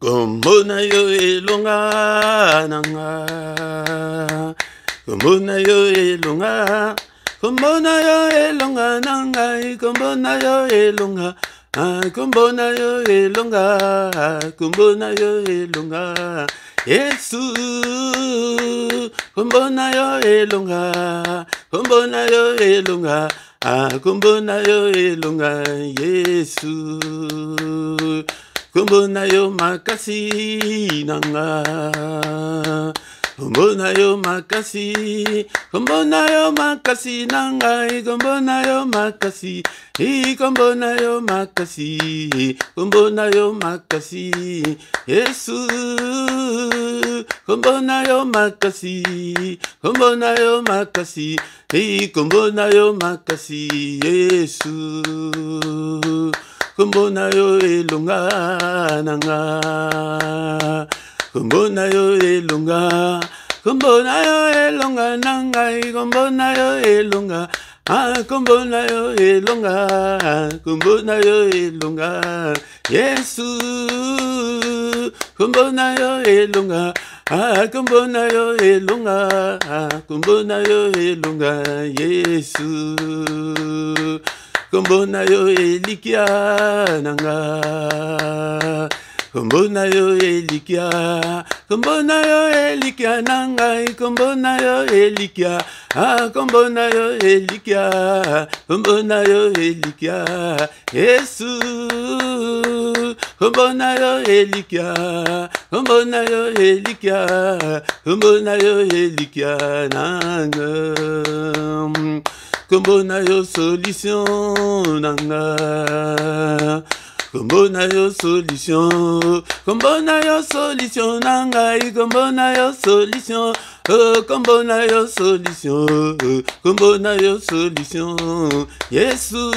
Kombona yo elonga nanga, kombona yo elonga, kombona yo elonga nanga, kombona yo elonga, kombona yo elonga, kombona yo elonga, Yesu, kombona yo elonga, kombona yo elonga, kombona yo elonga, Yesu. Kombona yo makasi nanga, kombona yo makasi, kombona yo makasi nanga, kombona yo makasi, kombona yo makasi, kombona yo makasi, Yesu, kombona yo makasi, kombona yo makasi, kombona yo makasi, Yesu. Kombona yo elonga nanga, kombona yo elonga, kombona yo elonga nanga, kombona yo elonga, kombona yo elonga, kombona yo elonga, Yesu, kombona yo elonga, kombona yo elonga, kombona yo elonga, Yesu. Kombona yo elikia nanga, kombona yo elikia, kombona yo elikia nanga, kombona yo elikia, kombona yo elikia, kombona yo elikia, Yesu, kombona yo elikia, kombona yo elikia, kombona yo elikia nanga. Kombona yo solution nanga, kombona yo solution, kombona yo solution nanga, kombona yo solution, kombona yo solution, kombona yo solution, Yesu,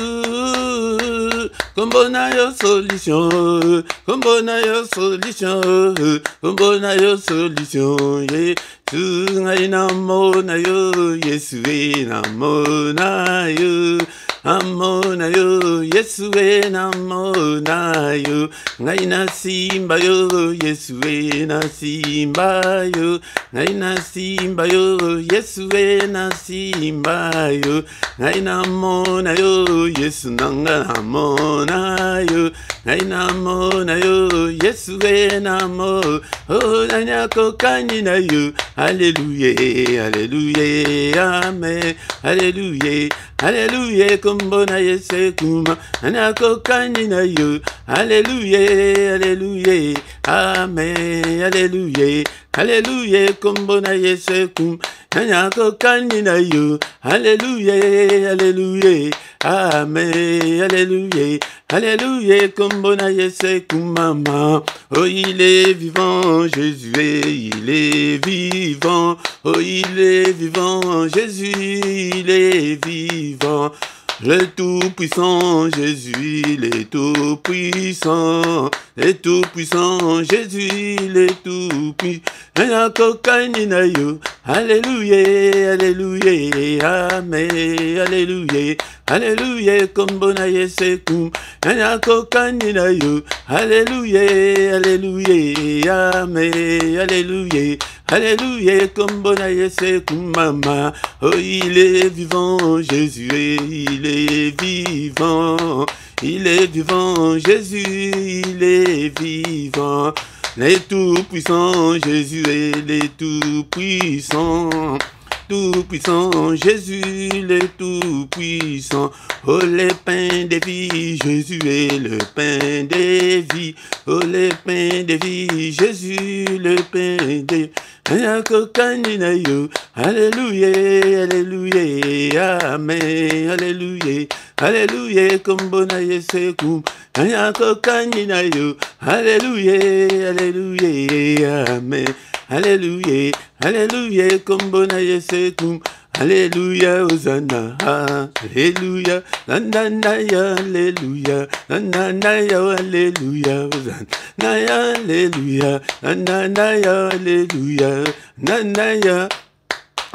kombona yo solution, kombona yo solution, kombona yo solution, Yesu ngai namona yo, Yesu namona yo, amona yo, Yesu namona yo, ngai na simba yo, Yesu na simba yo, ngai na simba yo, Yesu na simba yo, ngai namona yo, Yesu nanga namona yo, ngai namona yo, Yesu namo, oh nanya kokani na yo, Alléluia, Alléluia, Amen, Alléluia, Alléluia, kombona Yesu kuma, anako kanina yo, Alléluia, Alléluia, Amen, Alléluia, Alléluia, kombona Yesu kuma, anako kanina yo, Alléluia, Alléluia, Amen, Alléluia, Alléluia, kombona Yesu kuma, oh il est vivant, Jésus, il est vivant, oh il est vivant, Jésus, il est vivant. Le tout-puissant Jésus, il est tout-puissant, le tout-puissant Jésus, il est tout-puissant. Alléluia, Alléluia, Amen, Alléluia, Alléluia, kombona Yesu kum, Alléluia, Alléluia, Amen, Alléluia, Alléluia, kombona Yesu kum, mama, oh il est vivant, Jésus, il est vivant, il est vivant, Jésus, il est vivant. Les tout-puissants, Jésus est les tout-puissants. Tout-puissant, Jésus, le tout-puissant. Oh, le pain des vies, Jésus est le pain des vies. Oh, le pain des vies, Jésus, le pain des vies. Alléluia, Alléluia, Amen, Alléluia, Alléluia, kombona Yesu kum, Alléluia, Alléluia, Amen, Alléluia, Alléluia, kombona Yesu kum, Alléluia, Hosanna, Alléluia, Nanaya, Alléluia, Nanaya, Alléluia, Hosanna, Alléluia, Nanaya, Alléluia, Nanaya,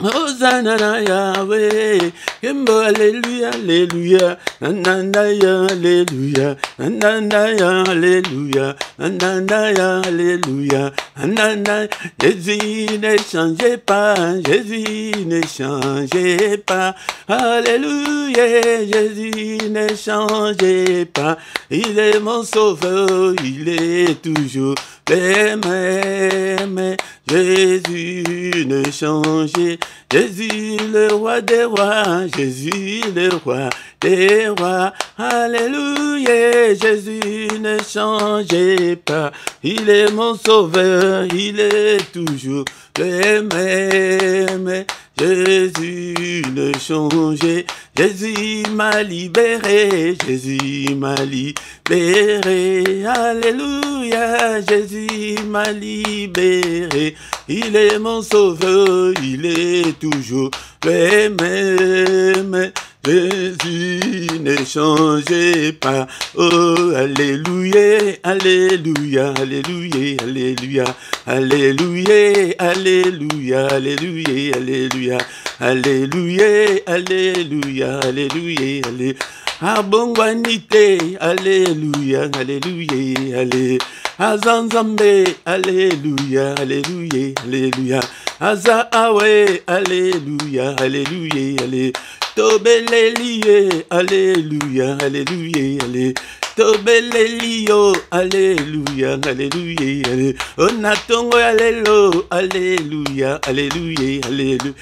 Hosanna na Yahweh, Kimbo Alléluia, Alléluia, Nananda Alléluia, Nananda Alléluia, Nananda Alléluia, Nananda. Jésus ne changez pas, Jésus ne changez pas, Alléluia, Jésus ne changez pas, il est mon sauveur, il est toujours le même. Jésus ne changeait, Jésus le roi des rois, Jésus le roi des rois, alléluia, Jésus ne changeait pas, il est mon sauveur, il est toujours le même. Jésus ne changeait, Jésus m'a libéré, Jésus m'a libéré, alléluia, Jésus m'a libéré, il est mon sauveur, il est toujours le même. Jésus ne changeait pas, oh alléluia, alléluia, alléluia, alléluia, alléluia, alléluia, alléluia, alléluia, alléluia, alléluia, alléluia, alléluia, abongwanite, alléluia, alléluia, alléluia, azanzambe, alléluia, alléluia, alléluia, azaawe, alléluia, alléluia, alléluia. Tobelelie, alléluia, alléluia, alléluia. Tobelelio, alléluia, alléluia, alléluia. Onatongo, alléluia, alléluia, alléluia, alléluia.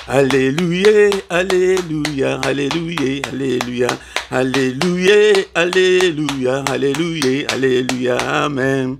Alléluia, alléluia, alléluia, alléluia. Alléluia, alléluia, alléluia, alléluia, amen.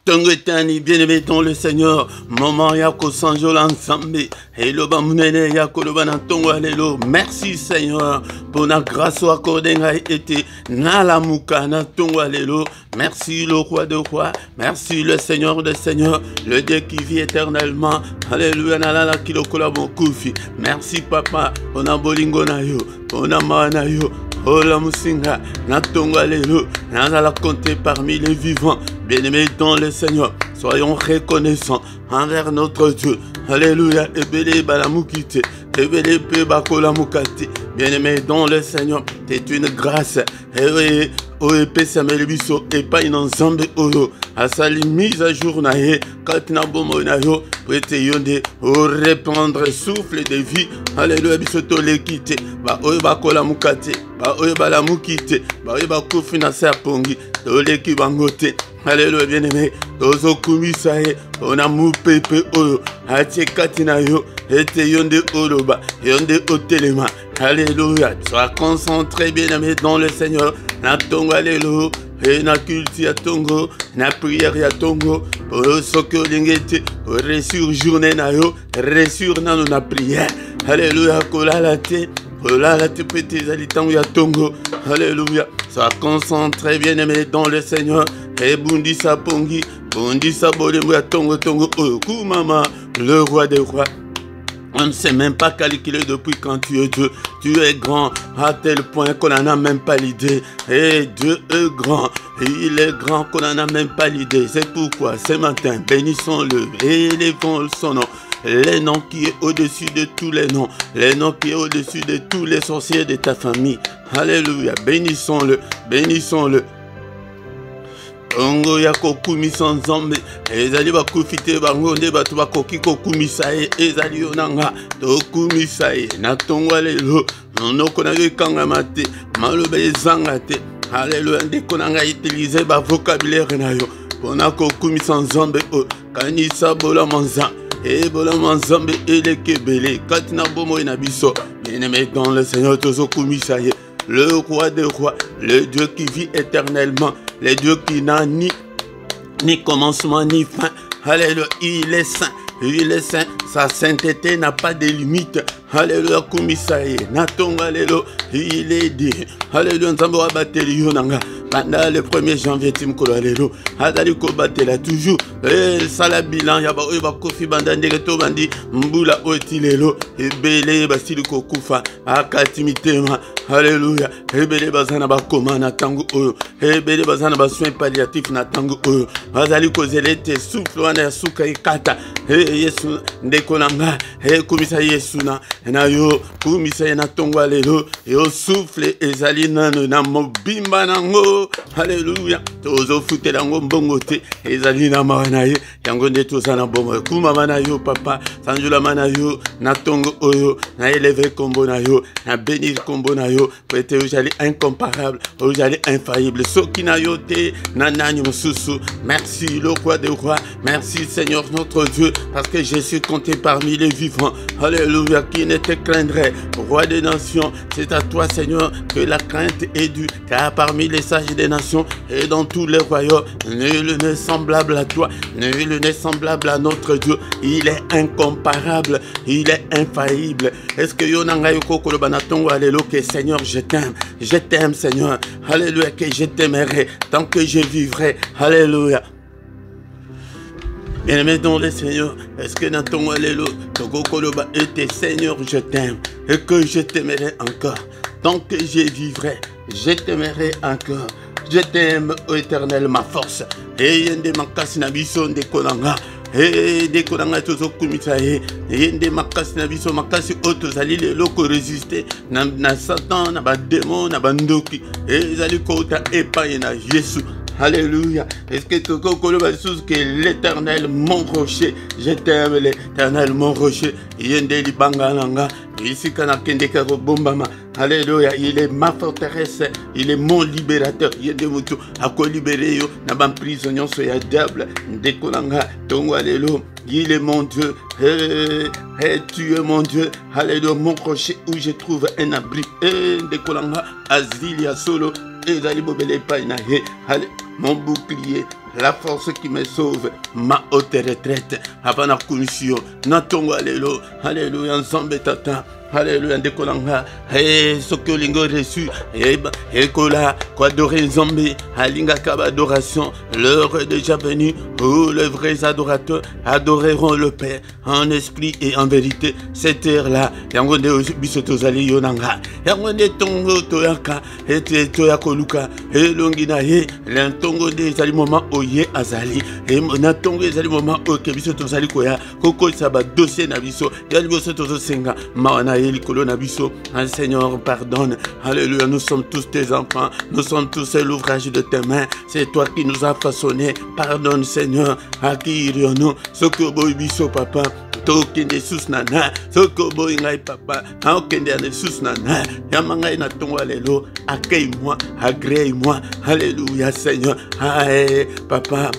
Tongo etani bien-aimé dans le Seigneur, maman yako sanjo l'ensemble, et le bamunene yako le banantongo allélo. Merci Seigneur pour la grâce accordée a été na la mouka na tongo allélo. Merci le roi de rois, merci le Seigneur de Seigneurs, le Dieu qui vit éternellement. Alléluia na la kilo kola bon koufi. Merci papa, on a bolingo na yo, on a mana yo. Oh la musinga, na tongo allélo, na la compter parmi les vivants. Bien-aimés dans le Seigneur, soyons reconnaissants envers notre Dieu. Alléluia. Ebele balamukite, ebele pe bakola mukate. Bien-aimés dans le Seigneur, c'est une grâce. Et o epesa melebiso et pas une ensemble oro. Asali mise à jour na ye, katina bomo na yo, prete yonde, o répandre souffle de vie. Alléluia, biso to le quitte. Ba o bakola mukate, ba o balamukite, ba o bakofi na sa pongi, to le ki bangote. Alléluia, bien-aimé, tozo kumisaye, on a mou pepe oyo, atie katina yo, ete yonde oloba, yonde otelema. Alléluia, sois concentré, bien-aimé, dans le Seigneur. Na tongo alléluia, et na culte ya tongo, na prière ya tongo, pour ce que l'ingete, ressur journée na yo, ressur na na prière. Alléluia, kola la te. Là, la petite alitango ya tongo. Alléluia. Sois concentré, bien-aimé, dans le Seigneur. Et bundi sa pongi, bundi sa bolembo ya tongo tongo. Oh, mama, le roi des rois. On ne sait même pas calculer depuis quand tu es Dieu. Tu es grand à tel point qu'on n'en a même pas l'idée. Et Dieu est grand. Il est grand qu'on n'en a même pas l'idée. C'est pourquoi ce matin, bénissons-le et élevons son nom. Les noms qui est au-dessus de tous les noms. Les noms qui est au-dessus de tous les sorciers de ta famille. Alléluia. Bénissons-le. Bénissons-le. Ongo ya kokumisa nzambe ezali bakufite bango nde bato bakoki kokumisa ye ezali yo nanga tokumisa ye na tongo lelo nonoko na yo ekangama te maloba ezanga te. Alléluia. Ndeko na ngai utilize ba vocabulaire na yo mpona kokumisa nzambe oyo kanisa bolama nzambe ebolama nzambe eleki ebele kati na bomoi na biso. Bien-aimé dans le Seigneur tozokumisa ye le roi des rois, le Dieu qui vit éternellement, le Dieu qui n'a ni commencement ni fin. Alléluia, il est saint, il est saint, sa sainteté n'a pas de limite. Alléluia, kumisaye, natonga lelo, il est dit. Alléluia, nzambe wa bateli yonanga, pendant le 1er janvier timkolo alelo azali kobatela toujours sala bilan ya ba oyo bakofi banda ndenge to bandi mbula oti lelo ebele basili kokufa akati mitema. Alléluia. Ebele bazana bakoma na tango oyo ebele bazana ba soins palliatifs na tango oyo bazali kozelete souffle wana ya suka ikata Yesu ndeko nanga kumisa Yesu na yo kumisa na tongo lelo yo souffle ezali nano na mobimba nango. Alléluia. Tozo futela ngo mbongo te ezali na mawana ye yango nde tozana bomo kuma mana yo papa sanjula mana yo na tongo oyo na élever kombo na yo na bénir kombo na yo peut-être ojali incomparable ojali infaillible soki na yo te na nani mosusu. Merci le roi des rois, merci Seigneur notre Dieu parce que je suis compté parmi les vivants. Alléluia. Qui ne te craindrait, roi des nations? C'est à toi Seigneur que la crainte est due, car parmi les sages des nations et dans tous les royaumes, nul n'est semblable à toi, nul n'est semblable à notre Dieu. Il est incomparable, il est infaillible. Est-ce que yonanga yoko kolobanatongo alléluia que Seigneur je t'aime Seigneur. Alléluia que je t'aimerai tant que je vivrai. Alléluia. Bien-aimé dans le Seigneur, est-ce que dans ton alléluia, Togo Koloba était Seigneur, je t'aime et que je t'aimerai encore. Tant que je vivrai, je t'aimerai encore. Je t'aime, ô Éternel, ma force. Et yende makasi na biso de konanga. Et de konanga tozo kumisa e. Yende makasi na biso makasi oto zali le loko résister na Satan, na ba démon, na bandoki. Et zali kota epaye na Jésus. Alléluia. Est-ce que tu connais que l'Éternel, mon rocher, je t'aime l'Éternel, mon rocher. Yende li bangalanga. Ici kana kende ka bombama. Alléluia. Il est ma forteresse. Il est mon libérateur. Yende mutu ako libéré yo na ban prisonnier so ya diable. Ndekolanga tongo alléluia. Il est mon Dieu. Tu es mon Dieu. Alléluia. Mon rocher où je trouve un abri. Ndekolanga azilia solo. Mon bouclier, la force qui me sauve, ma haute retraite, avant la commission, Natongo alléluia, alléluia, ensemble tata. Alléluia, Ndekolanga, ce que l'ingo reçu, Ekola, quoi adorer Zambé, Alinga Kaba adoration, l'heure est déjà venue où les vrais adorateurs adoreront le Père en esprit et en vérité. Cette heure-là, Yangonde Bisotozali Yonanga, Yangonde Tongo Toyaka, et Toyakoluka, et Longinaye, l'entongo des aliments Oye Azali, et Monatongo des aliments Oke Bisotozali Koya, Koko Saba dossier Nabiso, Yalbosotozo Senga, Mawana. Seigneur, pardonne. Alléluia, nous sommes tous tes enfants. Nous sommes tous l'ouvrage de tes mains. C'est toi qui nous as façonnés. Pardonne, Seigneur. À qui irions-nous? Sokobo ibiso, papa. Tokende sus nana. Sokobo ingai, papa. Aokende ane sus nana. Yamangai na tongo alléluia. Accueille-moi. Agrée-moi. Alléluia, Seigneur. Aïe, papa.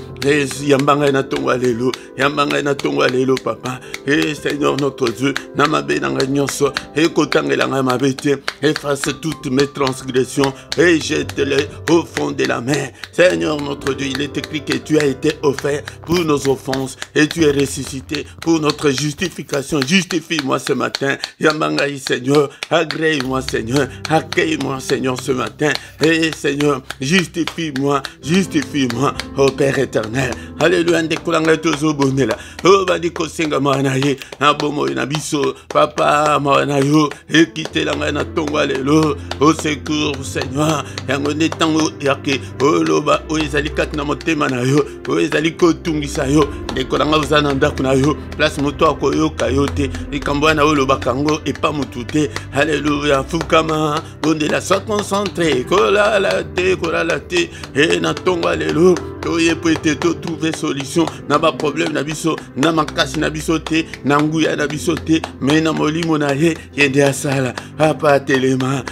Yambangai na tongo alléluia. Yambangai na tongo alléluia, papa. Et Seigneur, notre Dieu. Namabe nanga nyonso. Et kotangelanga mabete, efface toutes mes transgressions et jette-les au fond de la mer. Seigneur notre Dieu, il est écrit que tu as été offert pour nos offenses et tu es ressuscité pour notre justification. Justifie-moi ce matin. Yamangaï Seigneur, agrée-moi Seigneur, accueille-moi Seigneur ce matin. Et Seigneur, justifie-moi, justifie-moi, ô Père éternel. Alléluia, ndekolanga tozo bonela. Oh badiko senga manaye, na bomo na biso, papa Manayo, et quitter la main à ton alléluia, au secours, Seigneur, yango netango yake, o loba, o ezali kat na motema na yo, o ezali kotungisa yo, dekolanga uzana ndako na yo, place moto akoyo kayote, ikambwa na loba kango, et pas mutute, alléluia, fukama, bonde la soit concentré, kola la te, et na ton alléluia, toye peut-être trouver solution, na ba problème na biso, na makasi na biso te, na nguya na biso te, mais na molimo na yende asala papa telema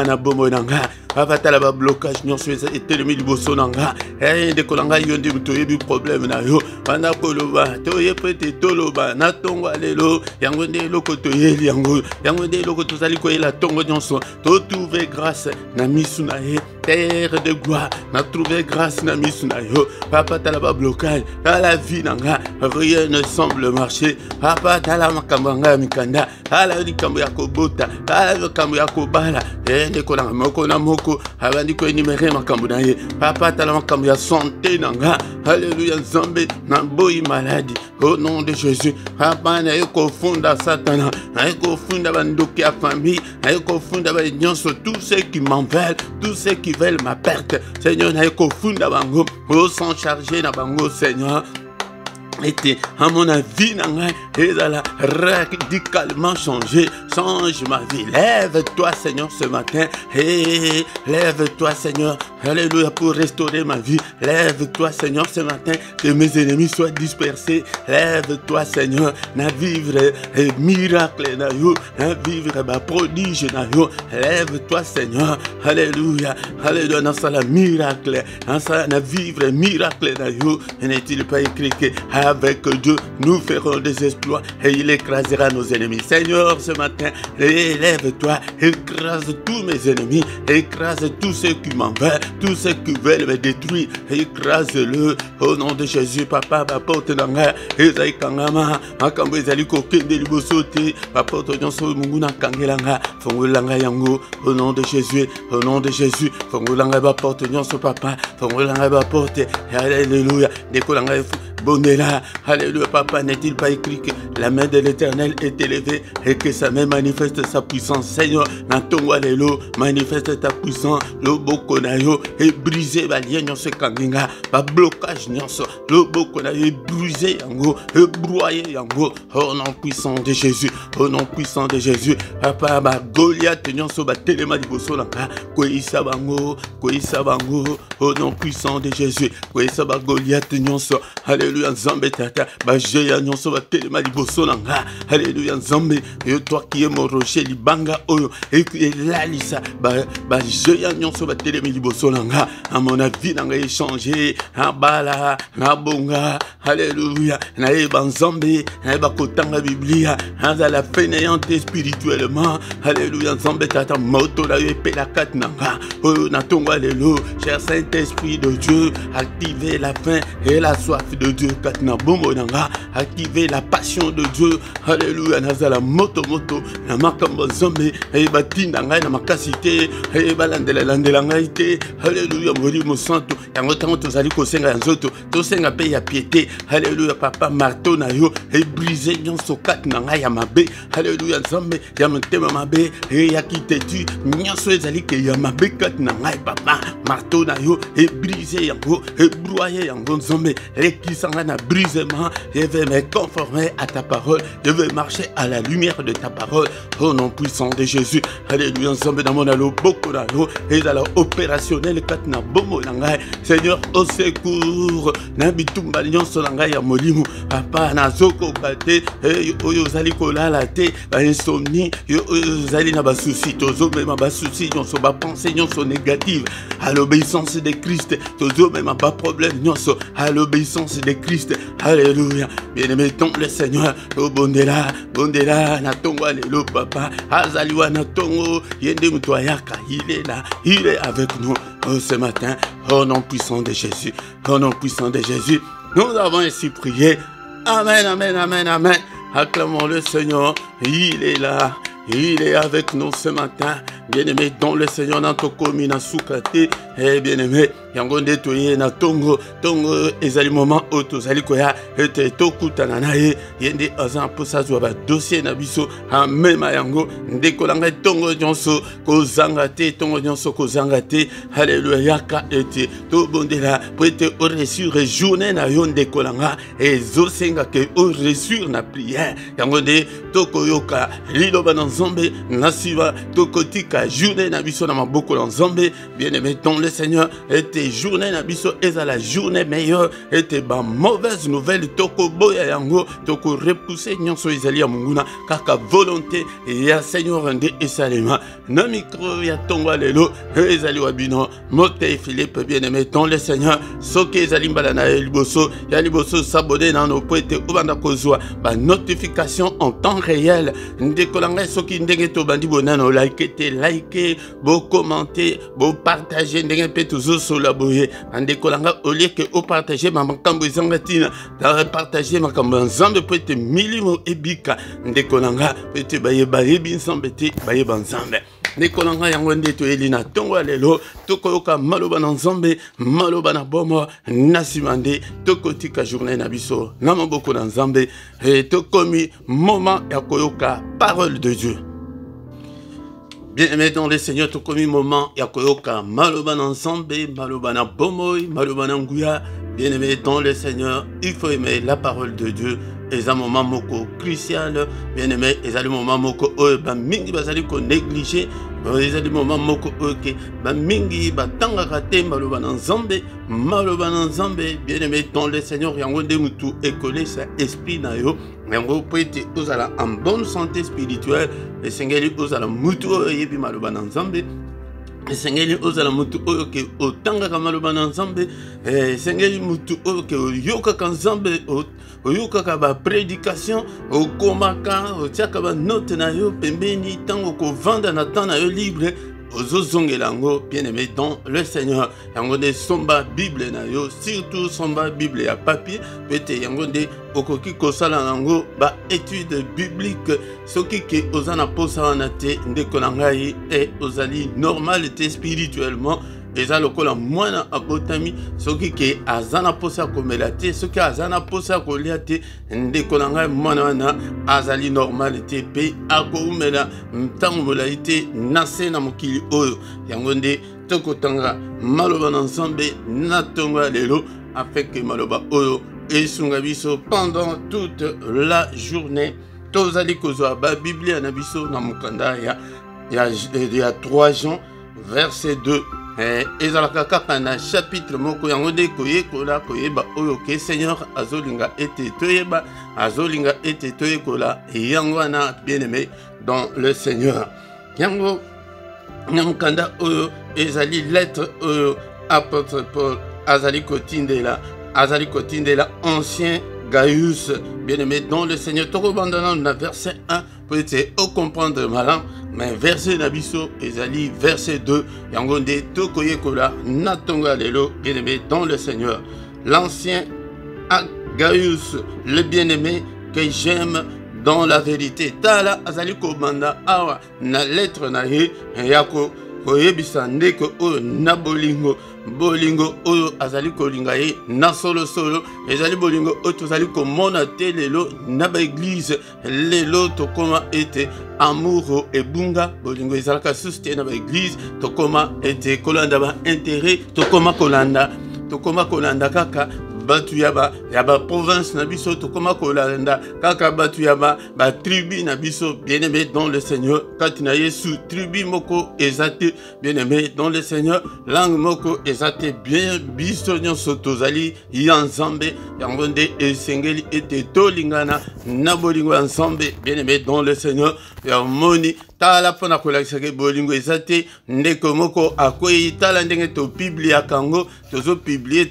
na bomo nanga papa tala ba blocage nyonso et telemi liboso nanga de kolanga yonde mutoyebi problème na yo bana koloba toye pete toloba na tongo alelo yango nde loko toyeli yango nde loko tozali koyela tongo nyonso to trouver grâce na misu na ye terre de gloire, n'a trouvé grâce na misu na yo. Papa tala ba blocage, à la vie nanga, rien ne semble marcher. Papa tala makambanga mikanda, ala likambo ya kobota, ala likambo ya kobala, ndeko na moko na moko, abandi ko enimere makambo na ye. Papa tala makambo ya santé nanga, alléluia nzambe na boyi maladie. Au nom de Jésus, Papa na yeko funda Satan, na yeko funda bandoki ya famille, na yeko funda ba nyonso tous ceux qui m'en veulent, tous ceux qui veulent ma perte. Seigneur na yeko funda bango, au s'en charger na bango Seigneur. Et à mon avis, elle a radicalement changé. Change ma vie. Lève-toi, Seigneur, ce matin. Et lève-toi, Seigneur. Alléluia, pour restaurer ma vie. Lève-toi, Seigneur, ce matin. Que mes ennemis soient dispersés. Lève-toi, Seigneur. Na vivre miracle na yo. Na vivre prodige na yo. Lève-toi, Seigneur. Alléluia. Alléluia. Dans ça, la miracle. Dans ça, na vivre miracle na yo. N'est-il pas écrit que avec Dieu, nous ferons des exploits et il écrasera nos ennemis. Seigneur, ce matin, élève-toi, écrase tous mes ennemis, écrase tous ceux qui m'en veulent, tous ceux qui veulent me détruire, écrase-le au nom de Jésus. Papa, porte d'anga, Ezaï Kangama, Makambo Ezali Kokende Libosote, porte Nyonso Munguna Kangelanga, Fongolanga Yango, au nom de Jésus, au nom de Jésus, Fongolanga porte Nyonso Papa, Fongolanga porte, Alléluia, Dekolanga Bonela, alléluia, Papa, n'est-il pas écrit que la main de l'Éternel est élevée et que sa main manifeste sa puissance? Seigneur, Natongo Alelo, manifeste ta puissance, le Bokonayo est brisé, Balien Nyonso Kanginga, pas blocage Nyonso, le Bokonayo est brisé, Yango, est broyé, Yango, au nom puissant de Jésus, au nom puissant de Jésus, Papa, Goliath Nyonso, Telema Liboso Langa, Koisa Bango, au nom puissant de Jésus, Koisa Goliath Nyonso, alléluia, Nzambe tata, Jéa Nyonso, Telema Liboso Langa, alléluia, Nzambe, et toi qui es mon rocher, Libanga, Oyo, et là, Lisa, Jéa Nyonso, Telema Liboso Langa, à mon avis, n'a échangé, à Bala, na Bonga, alléluia, na Eba Nzambe, na Eba Kotanga Biblia, à la fainéante spirituellement, alléluia, Nzambe tata, Moto, la épée, la kat nanga, Oyo, na Tongo, alléluia, cher Saint-Esprit de Dieu, activez la faim et la soif de Dieu, Katna Bombo Nanga, activez la passion de Dieu, alléluia, Nazala Moto, na Makambo Nzambe, et Batinanga, na Makasite, et Balandela Landelangaite, alléluia, Mori Mosanto, Yangotango Tozali Kosenga Nzoto, Tosenga Pe ya piété, alléluia, Papa Marto na yo, et brisé Nyonso Katnanga Yamabe, alléluia, Nzambe, Yamantema Mabe, et Yakitetu, Nyonso Ezali Ke Yamabe Katnanga, Papa Marto na yo, et brisé Yango, et broyé Yango Nzambe, et qui s'en a brisement, je vais me conformer à ta parole, je vais marcher à la lumière de ta parole, au nom puissant de Jésus, alléluia, Nzambe na mon alo, boko na lo, et dans l'opérationnel Katna Bomo Nangai, Seigneur, au secours, Nabitumba Nyonso Nangai ya Molimu, Papa Nazoko Kate, Oyo Zali Kolala Te, insomnie, Oyo Zali na souci, Tozo même ba souci, Nyonso ba pensée, Nyonso négative, à l'obéissance de Christ, Tozo même ba problème, Nyonso, à l'obéissance de Christ, alléluia, bien-aimé, ton le Seigneur, au Bondela, Natongo, alléluia, Papa, Azaliwa Natongo, Yende Mutoyaka, il est là, il est avec nous, ce matin, au nom puissant de Jésus, au nom puissant de Jésus, nous avons ainsi prié, amen, amen, amen, amen, acclamons le Seigneur, il est là, il est avec nous ce matin, bien-aimé, dans le Seigneur, Nantoko Mina Soukate, et bien-aimé, Yangonde Toye na Tongo, ezali moment auto zali koya, ete tokutana na ye, yende azan posa zwa dossier na biso, amema yango, ndekolanga Tongo Nyonso, kozangate, Tongo Nyonso kozangate, alléluia, yaka ete, to bondela, pour ete au reçu, journée na yon ndekolanga, et zosenga ke au reçu na prière, yangonde, toko yoka, liloba na Nzambe, nasiva, tokotika, journée na biso na maboko na Nzambe, bien-aimé, dans le Seigneur, ete journée na biso eza la journée meilleure, ete ba mauvaise nouvelle toko boya yango, toko repousser nyonso ezali ya munguna, kaka volonté ya Seigneur nde esalema, na micro ya Tongo lelo, ezali wabino, Mote Philippe, bien-aimé, dans le Seigneur, soke ezali mbala na liboso, ya liboso s'abonner na no poete ubanda kozwa, ba notification en temps réel, ndekolanga soki ndenge to bandi bonano like te liker, bo commenter, bo partager ndenge pe toujours sur la boye. Ande kolanga au lieu que o partager ma makambo ezangatina, da partager makambo nzambe po ete milimo ebika. Nde kolanga pe te baye nzambe te baye nzambe. Nde kolanga yango nde to elina tongo lelo tokoyoka maloba na nzambe, maloba na bomo nasimande tokotika journée na biso na maboko na nzambe et tokomi moment ya koyoka parole de Dieu. Bien-aimé dans le Seigneur, tout comme moment, yakoyoka, maloban ensemble, maloban bomoy, maloban nguya. Bien-aimé dans le Seigneur, il faut aimer la parole de Dieu. Et un moment moko crucial, bien-aimé, et un moment moko ba mingi bazali ko négliger, et un moment moko ok, ba mingi ba tanga kate maloban ensemble, bien-aimé dans le Seigneur, yango de mutu écoler sa esprit na yo. Yango peut être en bonne santé spirituelle, et sengeli ozala mutu yebi maloban ensemble. Sengeli ozala mutu oke otanga kamaloba na nzambe, sengeli mutu oke oyoka kanzambe, oyoka ka ba prédication, okomaka, otiaka ba note na yo pembeni tango ko vanda na temps na yo libre. Ozozongelango, bien-aimé dans le Seigneur. Yango de somba Bible na yo, surtout somba Bible à papier. Pete yango de okoki kosala nango ba étude biblique. Soki ke ozana posa na te ndeko na ngai et ozali normal te spirituellement. Eza lokola mwana abotami soki ke azana posa komela te, soki azana posa kolia te ndeko na ngai mwana wana azali normal te pe akoumela ntango molai te nase na mokili oyo. Yango nde tokotanga maloba na nzambe na tongo ya lelo afin que maloba oyo esunga biso pendant toute la journée. Tozali kozwa ba Biblia na biso na mokanda ya 3 Jean verset 2. Ezalaka kaka na chapitre moko yango nde koyekola koyeba oyo ke Seigneur azolinga ete toyeba, azolinga ete toyekola yango wana bien-aimé dans le Seigneur. Yango namukanda oyo ezali lettre oyo apôtre Paul azali kotindela ancien Gaius, bien-aimé dans le Seigneur. Toko bandana na verset 1 pour ete au comprendre malan. Mais verset Nabiso, ezali verset 2, yango nde tokoyekola natonga lelo, bien-aimé dans le Seigneur. L'ancien Gaius, le bien-aimé que j'aime dans la vérité. Tala azali komanda awa na lettre na ye yako koyebisa ndeko oyo na bolingo oyo azali kolinga ye na solo ezali bolingo oyo tozali komona te lelo na ba église lelo tokoma ete amour ebunga bolingo ezalaka susu te na ba église tokoma ete kolanda ba intérêt tokoma kolanda kaka batu ya ba province na biso tokoma kolanda kaka batu ya ba tribu na biso. Bien-aimé dans le Seigneur, katina Yesu tribu moko ezate, bien-aimé dans le Seigneur, langue moko ezate, bien biso nyonso tozali ya nzambe yango nde esengeli ete tolingana na bolingo ya nzambe. Bien-aimé dans le Seigneur, ya moni tala pona kolakisaka bolingo ezate ndeko moko akoyi tala ndenge to biblia kango tozo publier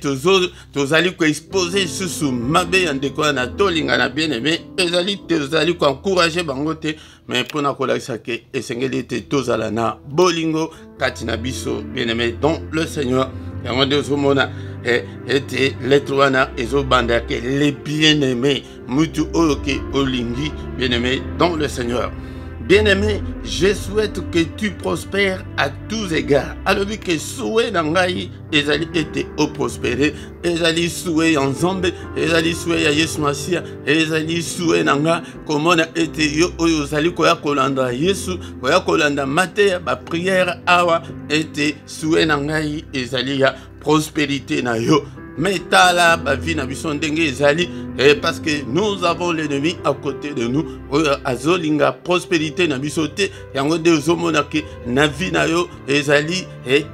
tozali ko exposer susu mabe ya ndeko na tolinga na bien-aimé tozali ko encourager bango te mais pona kolakisaka esengeli te tozala na bolingo kati na biso bien-aimé dans le Seigneur. Yango nde ozomona ete lettre wana ezobanda ke les bien-aimés mutu oyo ke olingi bien-aimé dans le Seigneur. Bien-aimé, je souhaite que tu prospères à tous égards. Alors que souhait nangai ezali ete au prospérer, ezali souhait ensemble, ezali souhait ya Yesu Masia, ezali souhait nanga komona ete yo oyo zali koya kolanda Yesu, koya kolanda mate ba prière awa ete souhait nangai ezali ya prospérité na yo. Mais tala ba vie na biso ndenge ezali parce que nous avons l'ennemi à côté de nous. Azolinga prospérité na biso te yango de zomona ke na vie na yo ezali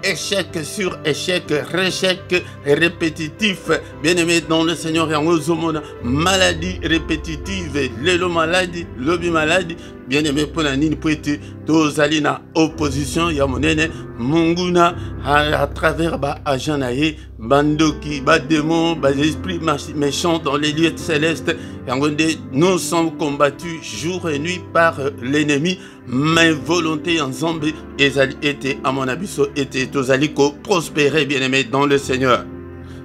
échec sur échec, réchec répétitif. Bien-aimé dans le Seigneur, yango zomona maladie répétitive, lelo maladie, lobi maladie, bien-aimé pour la nini pour être tozali na opposition ya monene munguna à travers ba agent bandoki ba démon ba esprits méchants dans les lieux célestes. Nous sommes combattus jour et nuit par l'ennemi, mais volonté en Zambie ezali était à mon abisso était tozali ko prospérer, bien-aimé dans le Seigneur.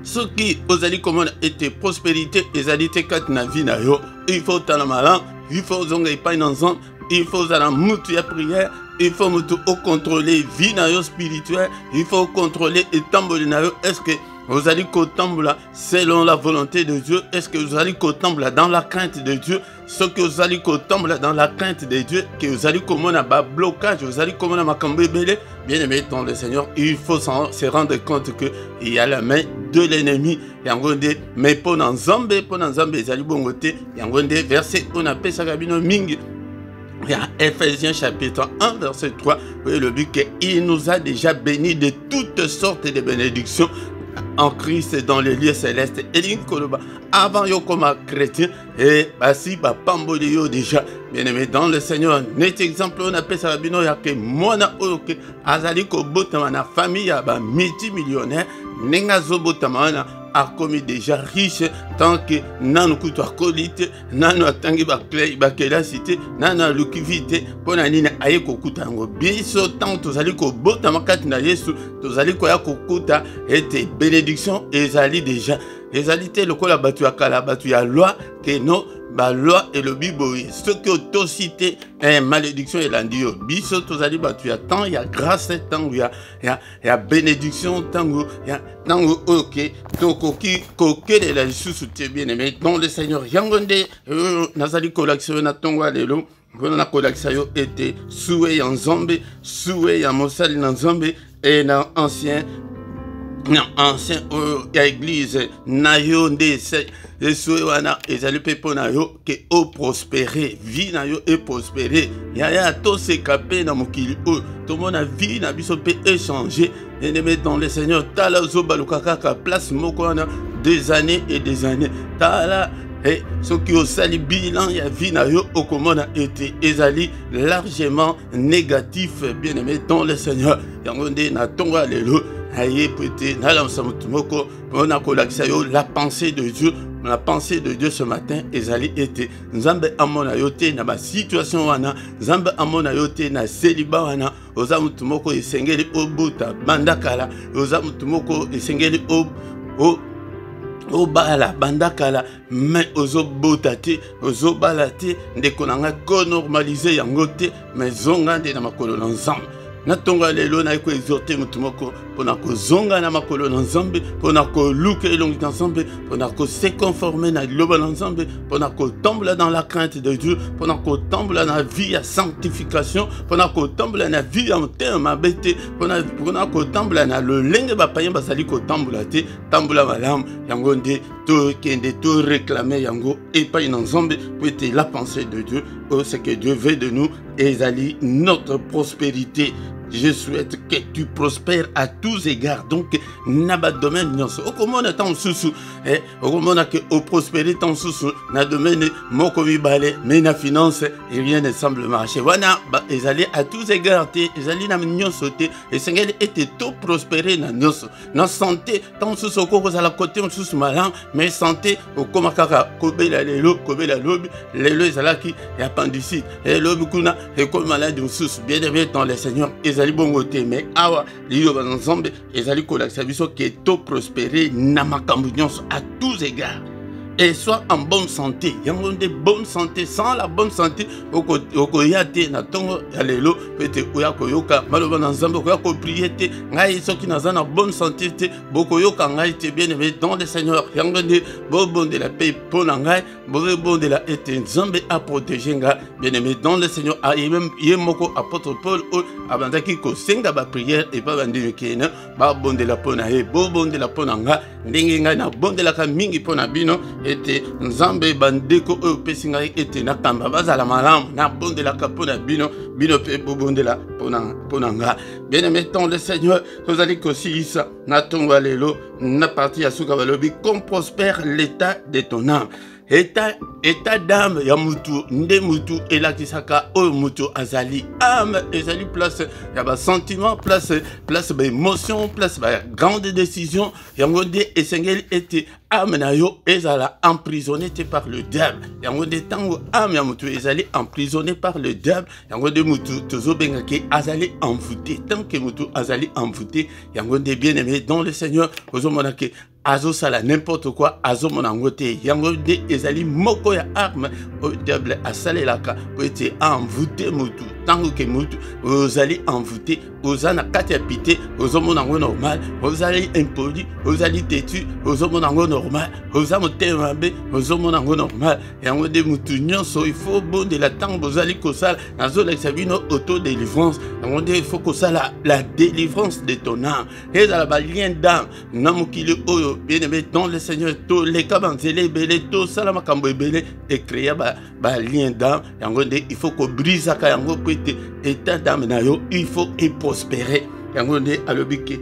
Ce qui ozali comment était prospérité ezali te kat na vie na yo, il faut talamalan, il faut zonga ipai ensemble, il faut zala mutu ya prière, il faut mutu au contrôler vie na yo spirituelle, il faut contrôler et tamboli na yo. Est-ce que vous allez contempler selon la volonté de Dieu? Est-ce que vous allez contempler dans la crainte de Dieu? Ce que vous allez contempler dans la crainte de Dieu, que vous allez comment un blocage, vous allez comment un bien aimé dans le Seigneur, il faut se rendre compte qu'il y a la main de l'ennemi. Mais pour Nzambe, ils allaient bon côté, il y a un verset qu'on appelle ça mingi. Ephésiens chapitre 1 verset 3, vous voyez le but qu'il nous a déjà bénis de toutes sortes de bénédictions en Christ dans les lieux célestes. Et avant yo comme chrétien, et si pamboli yo déjà, bien aimé dans le Seigneur, net exemple on appelle ça bino ya que mona oke azali ko botama na famille ya ba multimillionnaire nenga zo botama na a commis déjà riche tant que nanu kutu akolite nanu atangi ba clé ba kela cité nanu lukivite pona nina aye ko kutango biso tant tozali ko botama kati na Yesu tozali ko ya ko kuta ete bénédiction ezali déjà ezali te lokola batu ya kala batu ya loi que non ba loi et le biboui ce que autocité malédiction et landio biso tozali batu ya temps ya grâce temps ya bénédiction tango ya tango ok tokoki kokele la sous-soutien bien aimé dans le Seigneur yangonde nazali collection na tongo alelo na collection yo était soué en Nzambe soué ya mosali na Nzambe et na ancien église nayonde et soué wana ezali pepo na yo ke o prospérer vie na yo et prospérer ya to se capé na mokili o to mona vie na biso pe échanger et de mettre dans le Seigneur tala zo balukaka place moko wana des années et des années tala et ce qui au sali bilan ya vie na yo au comment a été ezali largement négatif bien aimé dans le Seigneur yangonde na tonga lelo aye peut-être na la samutumoko on a yo la pensée de Dieu. La pensée de Dieu ce matin, ezali était Nzambe amona yote na ba situation wana, Nzambe amona yote na célibat wana, ozamutumoko esengeli obuta bandakala, ozamutumoko esengeli bala bandakala, mais ozobota te, ozobala te, ndekonanga ko normaliser yangote, mais zonga de na makolo ensemble. Natonga lelo na eko exhorter mutumoko pona ko zonga na makolo na Nzambe pona ko luka elongi na Nzambe pona ko se conformer na loba na Nzambe pona ko tomber dans la crainte de Dieu pona ko tomber dans la vie à sanctification pona ko tomber dans la vie en terme bête pona ko tomber dans le lenge ba payen basali ko tambula te tambula malam yango nde to kende to réclamer yango et pas na Nzambe pour être la pensée de Dieu ce que Dieu veut de nous ezali notre prospérité. Je souhaite que tu prospères à tous égards. Donc, n'aba domaine non so. Comment on attend sous comment on a que au prospérer tant sous na domaine moko mi balé mais na finance et rien ne semble marcher. Wana ils allaient à tous égards ils allaient na mignon sauter et Seigneur était tout prospérer na nyonso. Na santé tant sous soko za la côté on sous malin mais santé au komakaka kobela lelo kobela lobi lelo ezalaki et appendicite et lobi kuna et comme malade sous bien aimé dans le Seigneur ezali bongo te mais awa liyo ba Nzambe ezali kolakisa biso ke to prospérer na makambo nyonso à tous égards et soit en bonne santé yango de bonne santé sans la bonne santé oko yate na tongo ya lelo pete oya koyoka maloba na Nzambe oya ko prier te ngai soki naza na bonne santé te boko yoka ngai te bien aimé dans le Seigneur yango de bon de la paix pour ngai bon de la été Nzambe a protégé ngai bien aimé dans le Seigneur a même yemoko apôtre Paul abandaki ko senga ba prière et pas bandi kena ba bon de la pona e bon de la pona ngai ndenge ngai na bon de la mingi pona bino ete Nzambe bandeko o pesinga ete na kamba bazala malamu na bon de la kapona bino pe bon de la ponanga bien aimé dans le Seigneur vous allez que si ça na tonga lelo na parti ya suka balobi comme prospère l'état de ton âme état d'âme ya mutu nde mutu elakisaka oyo mutu azali âme ezali place ya ba sentiment place ba émotion place ba grande décision yango nde esengeli ete âme na yo ezala emprisonné par le diable yango nde tango âme ya mutu ezali emprisonné par le diable yango nde mutu tozobengaki azali envoûté tant que mutu azali envoûté yango nde bien aimé dans le Seigneur ozomona ke azo sala n'importe quoi azo monangote yango de ezali moko ya arme au diable asalelaka po ete envoûté mutu tango ke mutu ozali envoûté ozana kati ya pité ozomonango normal ozali impoli ozali têtu ozomonango normal oza motema mabe ozomonango normal yango de mutu nyonso il faut bondela tango bozali kosala nazolakisa bino auto-délivrance yango de il faut kosala la délivrance de ton âme ezala balien d'âme na mokili oyo bien-aimé dans le Seigneur to leka banzele ebele to sala makambo ebele ecréa ba lien d'âme yango nde il faut ko brisaka yango po ete état d'âme na yo il faut prospérer yango nde alobi ke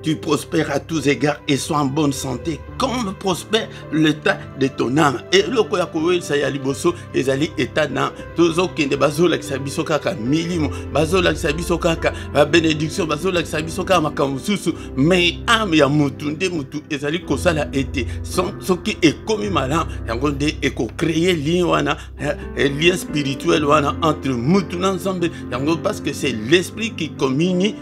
tu prospères à tous égards et sois en bonne santé comme prospère l'état de ton âme et le ko ya ko ça ya liboso ezali état d'âme tozo kende bazola kisabiso kaka milimo bazola kisabiso kaka ba bénédiction bazola kisabiso kaka makambo susu mais âme ya mutu nde mutu ezali kosala ete soki ekomi malamu yango nde eko créer lien wana lien spirituel wana entre mutu na nzambe yango parce que c'est l'esprit qui communique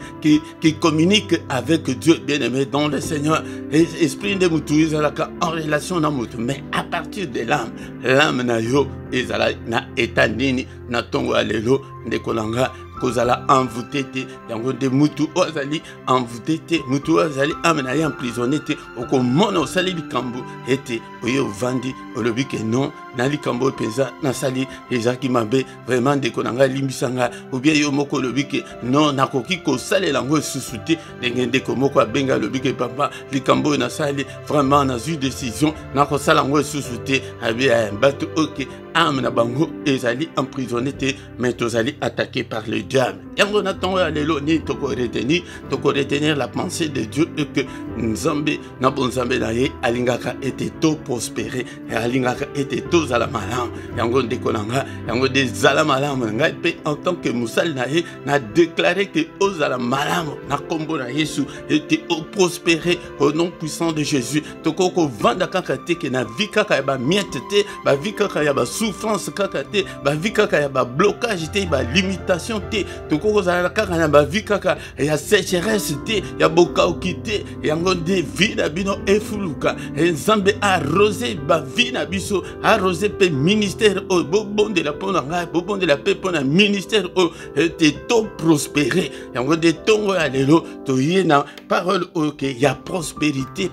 avec Dieu bien-aimé dans le Seigneur et esprit de mutu ezalaka en relation na mutu mais à partir de l'âme na yo ezala na état nini na tongo alelo ndekolanga kozala envoûté te yango de mutu ozali envoûté te mutu ozali âme na ye emprisonné te okomona osali likambo ete oye ovandi olobi ke non na likambo penza nasali ezaki mabe vraiment ndeko na ngai limbisanga ou bien yo moko olobi ke non nakoki kosalela yango esusu te ndenge ndeko moko abenga alobi ke papa likambo oyo nasali vraiment nazwi décision nakosala yango esusu te abi bato oke âme na bango ezali emprisonné te mais tozali attaqué par le diable yango na tongo ya lelo ni toko retenir la pensée de Dieu et que nzambe na bonzambe na ye alingaka ete to prospérer alingaka ete to zala malamu yango ndeko nanga yango de zala malamu ngai pe en tant que musali na ye na déclarer que ozala malamu na kombo na Yesu ete o prospérer au nom puissant de Jésus toko ko vanda kaka te ke na vie kaka ya ba miette te ba vie kaka ya ba souffrance kaka te ba vie kaka ya ba blocage te ba limitation te toko ko zala kaka na ba vie kaka ya sécheresse te ya bokauki te yango de vie na bino efuluka nzambe arrosé ba vie na biso arrosé pe ministère o bobon de la pona ngai bobon de la pe pona ministère o te to prospérer yango de tongo ya lelo to yena parole o ke ya prospérité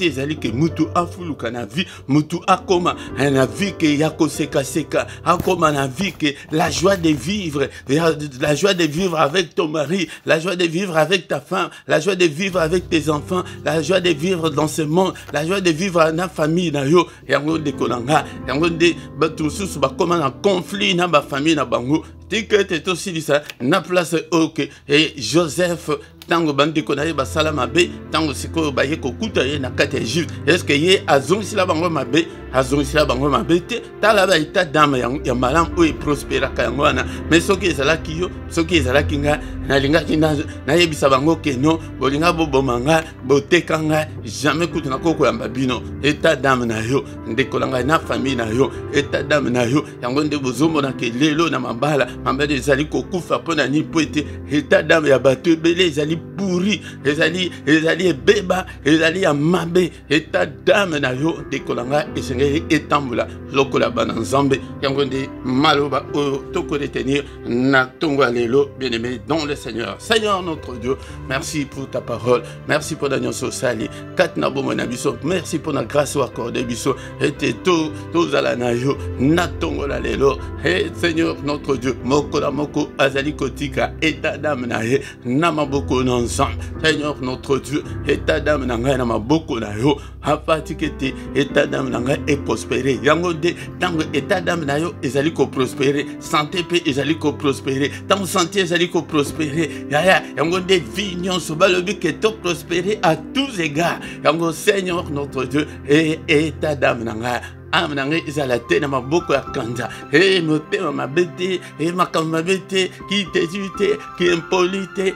ezali ke mutu afuluka na vie mutu akoma na vie ke ya koseka seka akoma na vie ke la joie de vivre avec ton mari, la joie de vivre avec ta femme, la joie de vivre avec tes enfants, la joie de vivre dans ce monde, la joie de vivre dans la famille na yo yango de kolanga yango de batu susu ba koma na conflit na ba famille na bango tikete to silisa na place ok et Joseph tango bandi konaye basala mabe tango siko baye kokuta ye na kati ya Egypte est-ce que ye azongisila bango mabe te tala ba ita dama ya malam o prospéra ka yango wana mais soki ezalaki yo soki ezalaki nga na linga kinda na yebisa bango ke no bolinga bobomanga botekanga jamais kutu na koko ya mbabino eta dame na yo ndekolanga na famille na yo eta dame na yo yango nde bozomo na ke lelo na mabala ezali kokufa pona ni poete eta dame ya bato ebele ezali pourri ezali ebeba ezali ya mabe eta dame na yo ndekolanga esengeli etambula lokola bana nzambe yango nde maloba oyo toko retenir na tongo ya lelo bien-aimé dans le Seigneur notre Dieu merci pour ta parole merci pour la nyonso sali katna bomo na biso merci pour la grâce ou accordé biso ete to zala na yo na tongo la lelo et Seigneur notre Dieu mokola moko azali kotika état d'âme na ye na maboko na ensemble. Seigneur notre Dieu, état d'âme na ngai na maboko na yo apatikete état d'âme na ngai est prospéré. Yango de tango état d'âme na yo ezali ko prospérer, santé pe ezali ko prospérer, tango santé ezali ko prospérer. Yaya yango de vie nyonso balobi ke to prospérer à tous égards. Yango Seigneur notre Dieu et état d'âme na ngai Amanange izalate na maboko ya kanja. Motema mabete, makambo mabete, qui t'évite, qui impolite.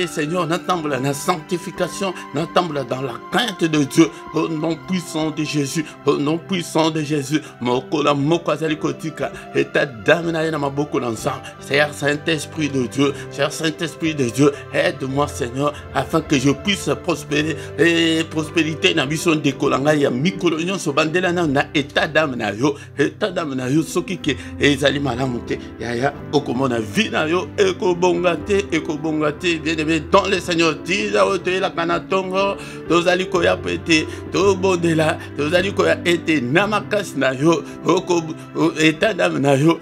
Seigneur, n'attends-la la sanctification, n'attends-la dans la crainte de Dieu. Au nom puissant de Jésus, au nom puissant de Jésus. Mokola moko azali kotika, et ta dame na na maboko l'ensemble. Cher Saint-Esprit de Dieu, cher Saint-Esprit de Dieu, aide-moi Seigneur, afin que je puisse prospérer. Et prospérité na bison de kolanga ya mikolonyon so bandela na état d'âme na yo soki ke ezali malamu te yaya okomona vie na yo ekobonga te bien-aimé dans le Seigneur tiza otoyela kana tongo tozali koya pete tobondela tozali koya ete na makasi na yo état d'âme na yo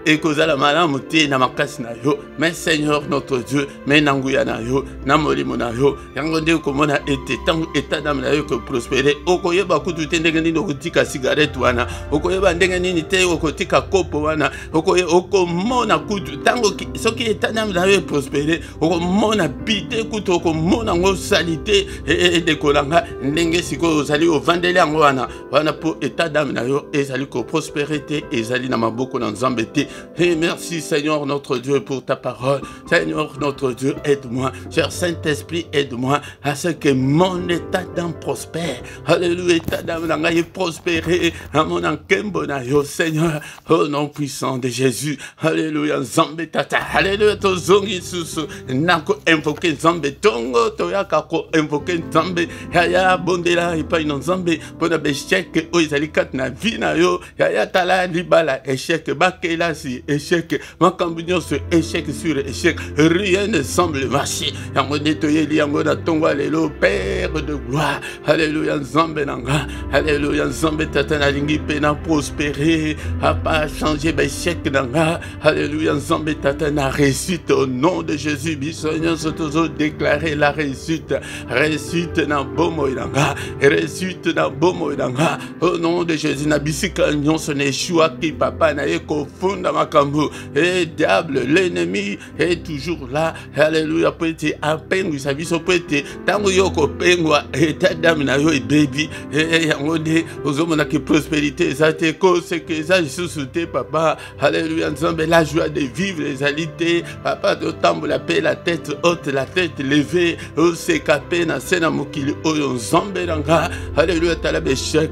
ekozala malamu te na makasi na yo. Mais Seigneur notre Dieu, mais nanguya na yo na molimo na yo yango nde okomona ete tango état d'âme na yo ko prospérer okoyeba kutu te ndenge nini okotika cigarette wana okoyeba ndenge nini te okotika kopo wana okomona kutu tango soki état d'âme na yo prospérer okomona bite kutu okomona ngo salite de kolanga ndenge siko ozali ovandeli yango wana po état d'âme na yo ezali ko prospérité ezali na maboko na Nzambe te. Et merci Seigneur notre Dieu pour ta parole. Seigneur notre Dieu, aide-moi. Cher Saint-Esprit, aide-moi à ce que mon état d'âme prospère. Alléluia, état d'âme est prospéré. À mon enkembo na yo, Seigneur, au nom puissant de Jésus. Alléluia, Nzambe tata. Alléluia, to zongi susu. Nako invoquer Nzambe. Tongo toyaka ko invoquer Nzambe. Yaya bondela ipa ino Nzambe. Pona beshek o izalikat na vie na yo. Yaya tala libala échec. Bakela si échec. Makambunyo sur échec sur échec. Rien ne semble marcher. Yango netoyeli yango na tongo lelo Père de gloire. Alléluia Nzambe nanga. Alléluia Nzambe tata na lingi pe na prospérer. A pas changer échec nanga. Alléluia Nzambe tata na réussite au nom de Jésus. Bisognon sotozo déclarer la réussite. Réussite na bomo nanga. Réussite na bomo nanga. Au nom de Jésus na bisika nyon son échoua qui papa na eko funda makambu. Et diable l'ennemi est toujours là. Alléluia peut-être à peine sa vie so peut-être tango yoko pengwa état d'âme na yo et baby et yangode ozomona que prospérité ça te cause que ça sous-souté papa. Alléluia Nzambe la joie de vivre les alités papa de tambo la paix la tête haute la tête levée au sekapé na sena mokili oyo Nzambe nanga. Alléluia tala béchec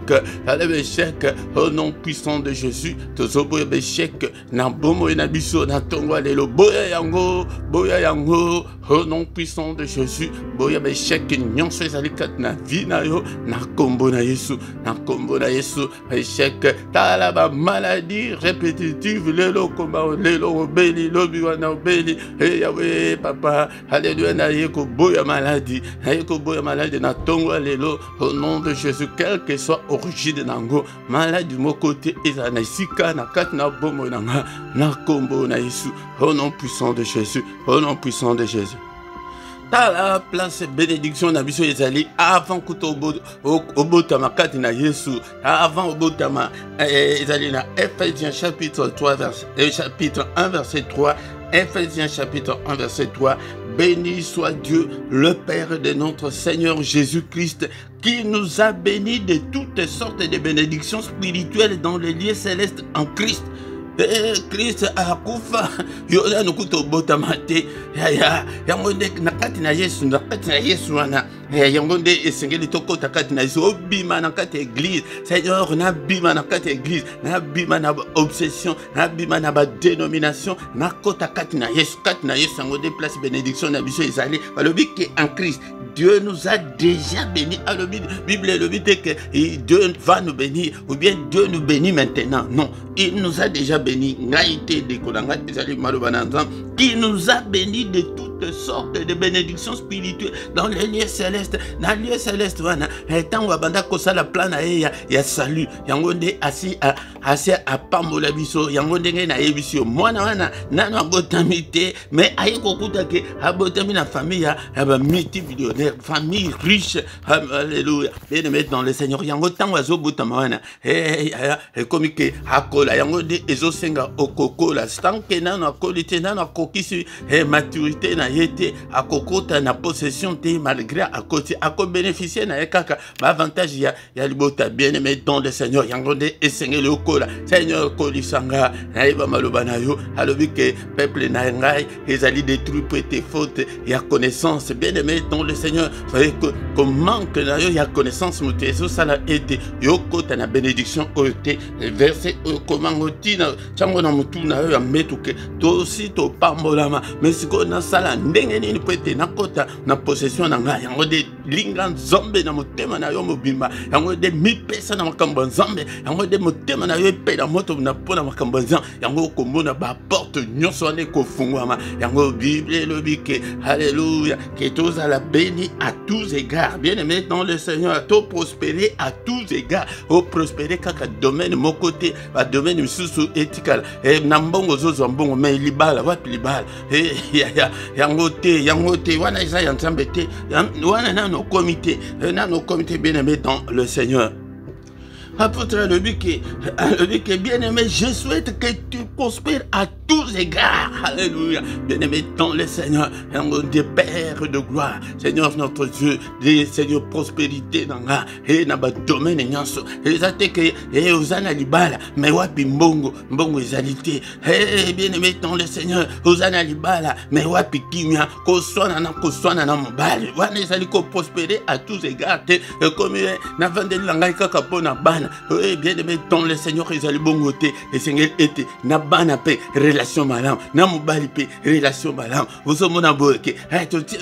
au nom puissant de Jésus tozoboya béchec na bomo na biso na tongwa lelo boya yango au nom puissant de Jésus boya béchec nyonso ezali kat na vie na yo na kombo na Yesu échec tala ba maladie répétitive lelo komba lelo obeli lobi wana obeli yawe papa. Alléluia na yeko boya maladie na tongwa lelo au nom de Jésus quelle que soit origine nango maladie mo côté ezana sika na kat na bomo na kombo na Yesu au nom puissant de Jésus ta la place bénédiction na biso ezali avant kuto obotama kati na Yesu avant obotama ezali na Ephésiens chapitre 1 verset 3 Ephésiens chapitre 1 verset 3 béni soit Dieu le Père de notre Seigneur Jésus-Christ qui nous a bénis de toutes sortes de bénédictions spirituelles dans les lieux célestes en Christ. Christ akufa yoda nukuto botamate ya yangonde nakati na Yesu wana yangonde esengeli tokota kati na Yesu obima nakati église Seigneur na bima nakati église na bima na obsession na bima na ba dénomination nakota kati na Yesu yangonde place bénédiction na biso ezali balobi que en Christ Dieu nous a déjà bénis. Alors, Bible le dit que Dieu va nous bénir ou bien Dieu nous bénit maintenant. Non, il nous a déjà bénis. qui nous a bénis de toutes sortes de bénédictions spirituelles dans les lieux célestes. Dans les lieux célestes, tant wabanda kosa la plan ya salut. Yango nde asi a pambola biso. Yango ndenge na yebisio. Mwana wana nano abotamite, mais aye kokuta ke abotami na famille ya ba multimillionnaire, famille riche. Alléluia. Bien aimé dans le Seigneur. Yango tant wazo botama wana. Comme que akola yango de ezosenga okokola. Tant que nano akolite nano akokisi maturité na yete akokota na possession te malgré akoti ako bénéficier na ekaka ba avantage ya libota. Bien aimé dans le Seigneur. Yango de esengeli okola. Seigneur kolisanga na yeba maloba na yo alobi ke peuple na ngai ezali détruit pour tes fautes et à connaissance. Bien aimé dans le Seigneur. Vous savez que comme manque na yo ya connaissance mutezo sala ete yo kota na bénédiction ote verset comment otina chango na mutu na yo ya metuke to aussi to pambolama mais siko na sala ndenge nini pete na kota na possession na ngai yango de linga nzombe na motema na yo mobimba yango de mipesa na makambo nzombe yango de motema na yo epe na moto na pona makambo nzambe yango komona ba porte nyonso ane kofungwama yango Bible lobike alléluia que tous à la béni à tous égards. Bien aimé dans le Seigneur, to prospérer à tous égards, au prospérer kaka domaine mon côté ba domaine misusu ethical et nambongo zozo mbongo mais libala wapi libala yango te wana isa ya nzambe te wana na no comité bien aimé dans le Seigneur. Apôtre le bique bien aimé, je souhaite que tu prospères à tous égards. Alléluia. Bien aimé dans le Seigneur, des pères de gloire. Seigneur notre Dieu, des Seigneur prospérité dans la et dans le domaine nyanso. Et ça te que et osana libala, mais wapi mbongo ezalité. Eh bien aimé dans le Seigneur, osana libala, mais wapi kimia, ko swana na mobali. Wana ezali ko prospérer à tous égards. Comme na vende langai kaka pona bana. Oui, bien aimé dans le Seigneur, ils allaient bongoter. Et Seigneur était na bana paix, relation malam, na mobali paix, relation malam. Vous avez mon aboké,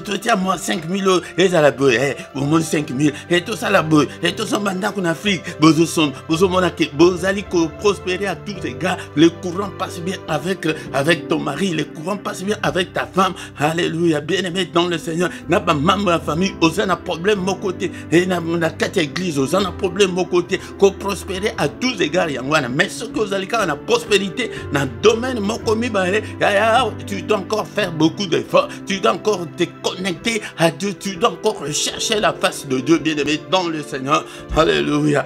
tu tiens moi 5 000 euros, et ça la boue, vous m'avez 5 000, et tout ça la boue, et tout ça mandat en Afrique, vous avez mon aké, vous allez prospérer à tous les gars, le courant passe bien avec ton mari, le courant passe bien avec ta femme. Alléluia, bien aimé dans le Seigneur, n'a pas membre de la famille, vous avez un problème mon côté, et n'a pas 4 églises, vous avez un problème mon côté, prospérer à tous égards, mais ce que vous allez faire, la prospérité dans le domaine, tu dois encore faire beaucoup d'efforts, tu dois encore te connecter à Dieu, tu dois encore chercher la face de Dieu, bien aimé dans le Seigneur. Alléluia.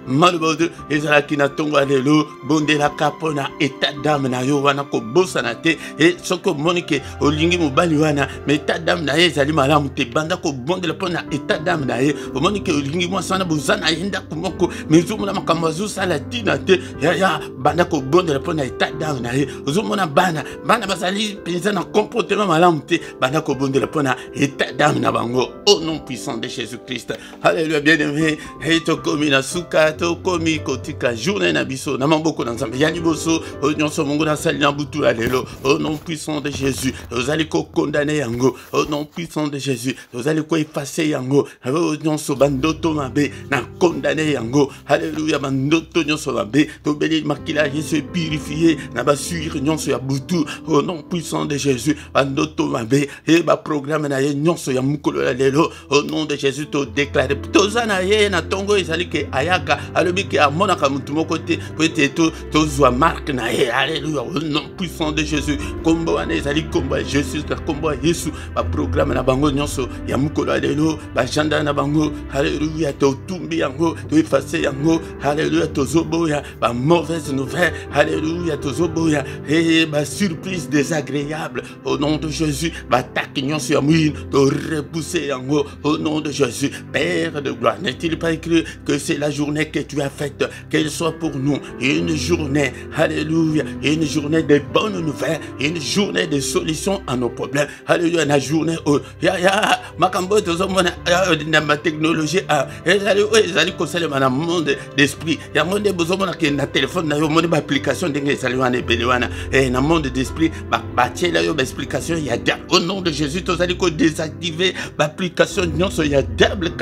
Malheureusement, Ezra na tongo alléluia, bonde la capona état d'âme na yo wana ko bosana te et ce que monique olingi mobali wana mais état d'âme na ye ezali malamu te banda ko bonde la pona état d'âme na ye monique olingi mo sana bozana yenda kumoko mais zumuna makambo sala tina te ya banda ko bonde la pona état d'âme na ye zumuna bana basali penza na comportement malamu te banda ko bonde la pona état d'âme na bango au nom puissant de Jésus-Christ. Alléluia bien-aimé et to komi na suka to komi kotika journée na biso na mamboko na nzambe ya liboso nyonso mungu na sali na butu lelo au nom puissant de Jésus. Vous allez ko condamner yango au nom puissant de Jésus. Vous allez ko effacer yango nyonso bandoto mabe na condamner yango. Alléluia bandoto nyonso mabe to beli makila Jésus purifié na basur nyonso ya butu au nom puissant de Jésus. Bandoto mabe et ba programme na ye nyonso ya mukolo lelo au nom de Jésus to déclarer to zana ye na tongo ezali ke ayaka alobi ke amona ka mutu moko te peut-être to zwa marque na ye. Alléluia au nom puissant de Jésus. Kombo ane ezali kombo Jésus na kombo Yesu ba programme na bango nyonso ya mukolo lelo ba janda na bango. Alléluia to tumbi yango to effacer yango. Alléluia to zoboya ba mauvaise nouvelle. Alléluia to zoboya et ba surprise désagréable au nom de Jésus. Ba takignon sur mouine to repousser yango au nom de Jésus. Père de gloire, n'est-il pas écrit que c'est la journée que tu as faite, qu'elle soit pour nous une journée, alléluia, une journée de bonnes nouvelles, une journée de solutions à nos problèmes. Alléluia, la journée où makambo tozomona na ma technologie ezali conseiller na monde d'esprit. Ya monde bozomona que na téléphone na yo moni ba application ndenge ezali wana ebele wana. Et dans le monde d'esprit, il y a explication, il y a au nom de Jésus, tu as désactiver l'application, il y a diable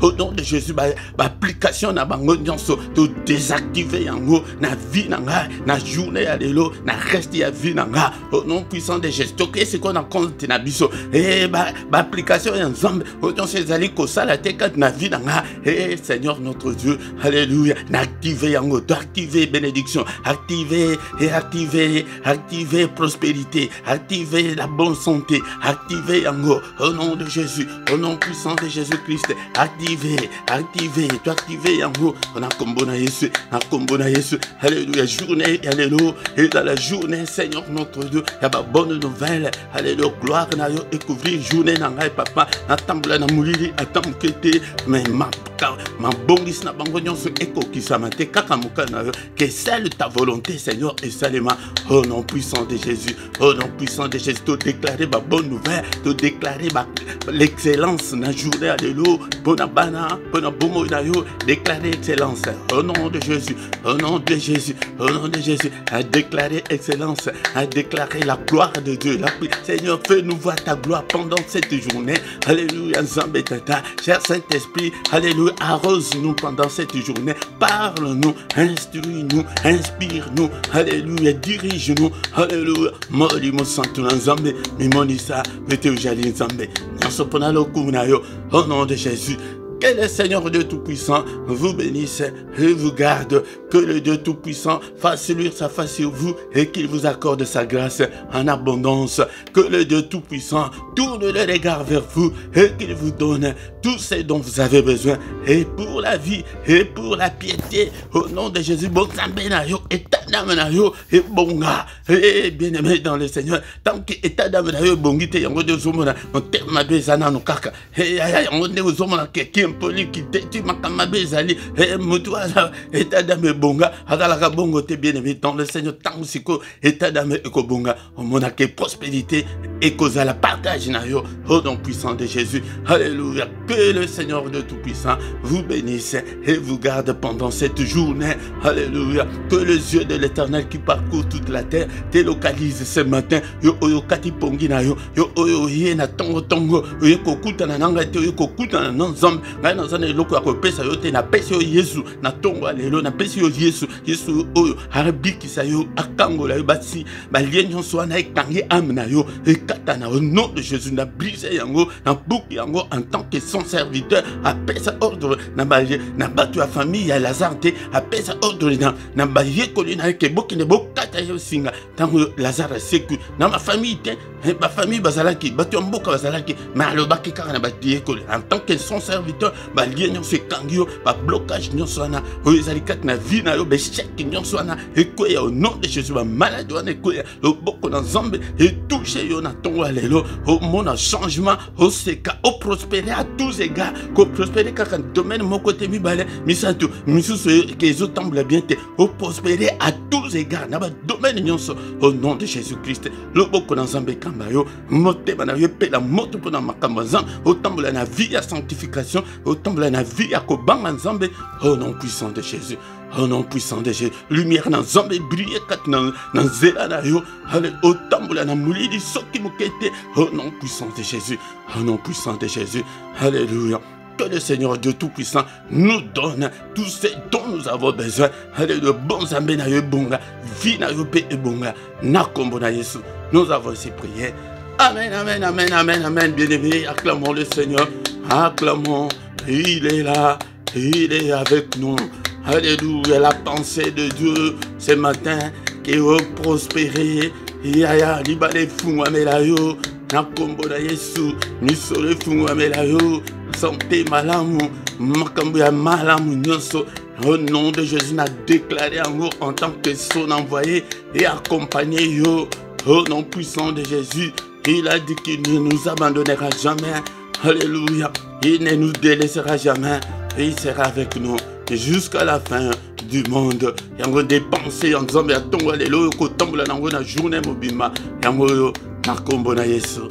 au nom de Jésus, l'application na bango nyonso, tu désactiver yango na vie nanga, na journée à l'élo, na reste ya vie nanga, au nom puissant de Jésus. Ok, c'est qu'on a compte na biso. Et l'application ensemble, au nom de Jésus, ko sala teka na vie nanga. Et Seigneur notre Dieu, alléluia, n'activer yango, d'activer bénédiction, activer prospérité, activer la bonne santé, activer yango, au nom de Jésus, au nom puissant de Jésus-Christ, activer, tu activer yango, on a combo na Yesu, alléluia, journée, alléluia, et dans la journée, Seigneur notre Dieu, il y a ma bonne nouvelle, alléluia, gloire na yo, découvrir journée na ngai papa, na tambla na mulili, atam kete, mais ma bongis na bango nyonso eko kisamate kaka mukana que celle ta volonté Seigneur et seulement au nom puissant de Jésus, au nom puissant de Jésus, te déclarer ma bonne nouvelle, te déclarer l'excellence na journée alléluia, bona bana, bona bomo na yo, déclarer excellence au nom de Jésus, au nom de Jésus, au nom de Jésus, à déclarer excellence, à déclarer la gloire de Dieu. Seigneur, fais-nous voir ta gloire pendant cette journée. Alléluia, Nzambe Tata, cher Saint-Esprit, alléluia, arrose-nous pendant cette journée, parle-nous, instruis-nous, inspire-nous, alléluia, dirige-nous, alléluia, Molimo Santo Nzambe, Mimonisa, Veteujali Nzambe, Nyasoponalo Kunayo, au nom de Jésus. Que le Seigneur Dieu Tout-Puissant vous bénisse et vous garde. Que le Dieu Tout-Puissant fasse luire sa face sur vous et qu'il vous accorde sa grâce en abondance. Que le Dieu Tout-Puissant tourne le regard vers vous et qu'il vous donne tout ce dont vous avez besoin. Et pour la vie et pour la piété, au nom de Jésus, et bonga, et bien-aimé dans le Seigneur, tant que état d'âme bongite, yango de zomona, on terme bezana no kaka, et on est aux hommes qui poli qui tu makamabezali, et mutuala, état d'âme bonga, agalaka bongo te bien-aimé dans le Seigneur, tant siko, état d'âme eko bonga, on monake prospérité, et cause à la partage nayo, au nom puissant de Jésus, alléluia, que le Seigneur de Tout-Puissant vous bénisse et vous garde pendant cette journée, alléluia, que les yeux de l'Éternel qui parcourt toute la terre te localise ce matin, yo oyo kati pongi na yo, yo oyo ye na tongo tongo, yo kokuta na nanga te, yo kokuta na nzambe, ngai na zana eloko akopesa yo te na pesi yo Yesu, na tongo alelo na pesi yo Yesu, Yesu oyo arabikisa yo akangola yo basi, balien nyonso wana ekangi ame na yo, ekata na au nom de Jésus, na brise yango, na bouki yango en tant que son serviteur, apesa ordre na baye, na batu ya famille ya Lazare te, apesa ordre na baye kolina ke boki ne bokata yo singa, tango Lazare seku, na ma famille te, ma famille bazalaki, batu mboka bazalaki, ma lo baki kaka na batu ekole, en tant que son serviteur, balien nyonso ekangio, ba blocage nyonso wana, oyo ezalikat na vie na yo, be chèque nyonso wana, ekoya au nom de Jésus, ba maladie wana ekoya, lo boko na Nzambe, et touche yo na tongo alelo, au mon changement, au seka, au prospérer à tous égards, au prospérer kaka domaine mon côté mi balé, mi santo, mi sous que les autres temblent bien, au prospérer à tous égards, na ba domaine nyonso, au nom de Jésus-Christ, le boko na Nzambe kamba yo, mote bana yo pe la moto pona makambazan, au temble na vie à sanctification, au temble na vie à kobanga Nzambe, au nom puissant de Jésus. Au nom puissant de Jésus, lumière dans Nzambe briller kat dans zela na yo, allez au tambola na mulidi soki mukete, au nom puissant de Jésus, au nom puissant de Jésus, alléluia. Que le Seigneur Dieu Tout-Puissant nous donne tout ce dont nous avons besoin. Allez le bon Nzambe na yo bonga, vie na yo pe bonga, na kombo na Yesu. Nous avons ainsi prié. Amen, amen, amen, amen, amen. Bien-aimés, acclamons le Seigneur, acclamons. Il est là, il est avec nous. Alléluia, la pensée de Dieu ce matin qui va prospérer. Yaya, libale fungwa melayo, na kombo na Yesu, nisole fungwa melayo, santé malamu, makambo ya malamu nyonso. Au nom de Jésus, n'a déclaré en tant que son envoyé et accompagné yo. Au nom puissant de Jésus, il a dit qu'il ne nous abandonnera jamais. Alléluia, il ne nous délaissera jamais et il sera avec nous jusqu'à la fin du monde. Yango dépenser en Nzambe atongo lelo ko tambola nango na journée mobima. Yango yo na kombo na Yesu.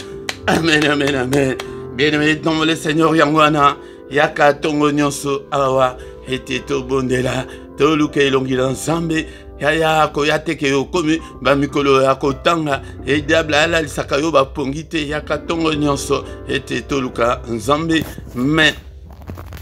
Amen, amen, amen. Bien-aimé dans le Seigneur yango ana yaka tongo nyonso awa ete to bondela to luka elongi na Nzambe ya koyateke yo komi ba mikolo ya kotanga e diable ala lisaka yo ba pongite ya katongo nyonso ete toluka nzambe mais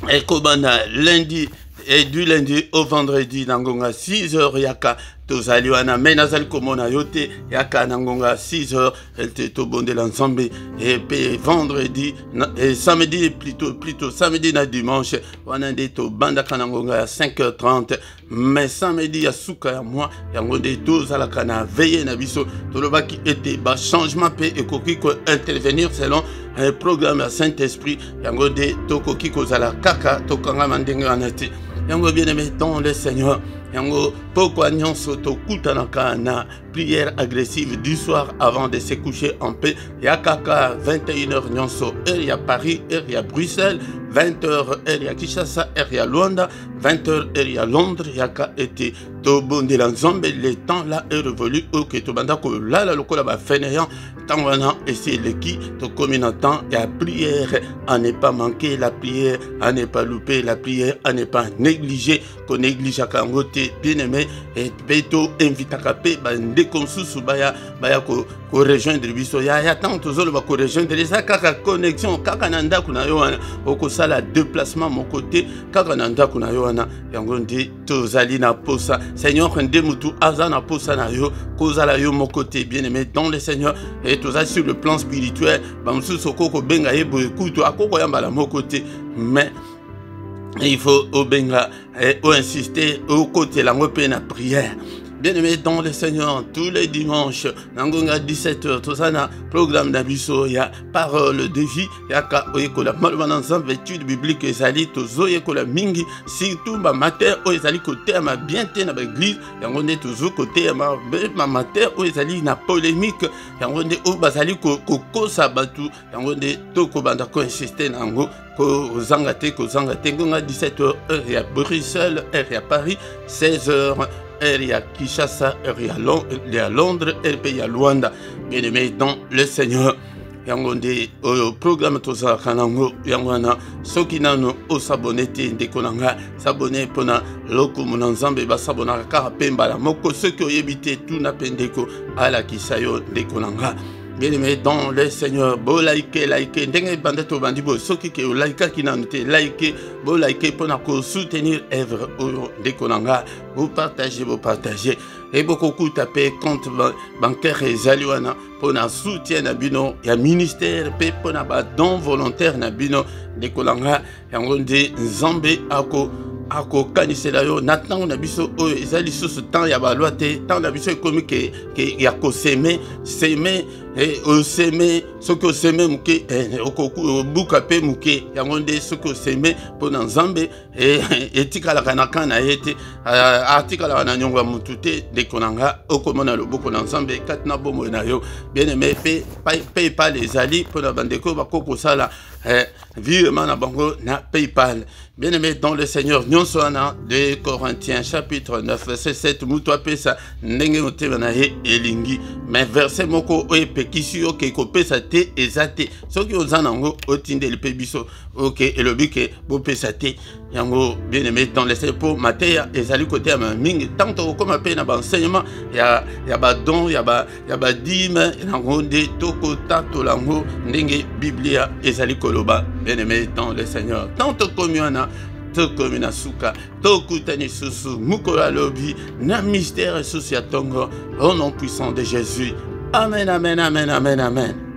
ekobana lundi et du lundi au vendredi nangonga 6h yaka tozali wana mais nazali komona yote yaka nangonga 6h elte tobondela nzambe et puis vendredi et samedi plutôt samedi na dimanche wana nde tobandaka nangonga ya 5h30 mais samedi ya suka ya moi yango nde tozalaka na veille na biso tolobaki ete ba changement pe ekoki ko intervenir selon un programme ya Saint-Esprit yango nde tokoki kozala kaka tokanga ndenge wana te yango bien aimé dans le Seigneur yango pourquoi nyonso tokutanaka na prière agressive du soir avant de se coucher en paix yakaka 21h nyonso heure ya Paris heure ya Bruxelles 20h heure ya Kinshasa heure ya Luanda 20h heure ya Londres yaka ete tobondela nzambe le temps là est révolu ok tobanda ko lala lokola ba fainéant tant wana essayer le qui to commune temps et la prière à ne pas manquer la prière à ne pas louper la prière à ne pas négliger qu'on néglige kangote bien aimé et beto invitaka pe bande konsusu baya ko rejoindre biso ya tant tozolo ba ko rejoindre les kaka connexion kaka nanda kuna yo wana okosala déplacement mon côté kaka nanda kuna yo wana yango ndi tozali na posa Seigneur ndé mutu azana posa na yo kozala yo mon côté bien aimé dans le Seigneur et tozali sur le plan spirituel bamususu koko benga yebo ekuto akoko yamba la mon côté mais il faut au benga et au insister au côté la la prière. Bien aimé dans le Seigneur, tous les dimanches, nangonga 17h, tout ça na programme d'abisso, il y a parole de vie, il y a la malvenance étude biblique, ezali tozo la mingi, surtout ma mater, o ezali côté ma bien na l'église, il y a on est toujours côté ma mater, o ezali na polémique, il y a on est au basali ko sabatu, il y a on est toko banda ko insister nango ko zangate ngonga 17h, il y a Bruxelles, il y a Paris, 16h. Il y a Kinshasa, il y a Londres, il y a Luanda. Bien aimé dans le Seigneur. Yangonde au programme toza kanango yangwana soki nano o s'abonner de konanga s'abonner pona loko munanzambe ba s'abonner ka pemba la moko soki oyebite tout na pendeko ala kisayo de konanga. Bien aimé dans le Seigneur, bo like, ndenge bandeto bandibo, soki ke like ki na noté, like, bo like pour na soutenir œuvre de konanga, vous partagez, et beaucoup taper compte bancaire et zaliwana pour na soutien na bino, ya ministère pe pour na ba don volontaire na bino de konanga, yangonde nzambe ako kanisela yo natang na biso o ezali susu temps ya balwa te temps na biso ekomi ke ya ko semer et au semer ce que semer muke okoku buka pe muke yango nde ce que semer pour nzambe et tikala kana kana ete artikala na nyonga mutute de konanga okomona loboko na nzambe katna bomo na yo bien aimé paye pas les ali pour la bandeko bakoko sala virement na bango na PayPal. Bien aimé dans le Seigneur, nyonsoana de Corinthiens chapitre 9 verset 7 muto pesa ndenge motema na ye elingi mais verset moko o epekisi yo ke ko pesa te ezate soki ozana ngo otindeli pe biso OK elobi ke bo pesa te yango bien aimé dans le Seigneur pour Matthieu ezali côté ma mingi tant comme pe na ba enseignement ya ba don ya ba dime yango de toko tato lango ndenge Biblia ezali koloba bien aimé dans le Seigneur tant comme yana tokomina suka tokutani susu mukola lobi na mystère susu ya tongo au nom puissant de Jésus. Amen, amen, amen, amen, amen.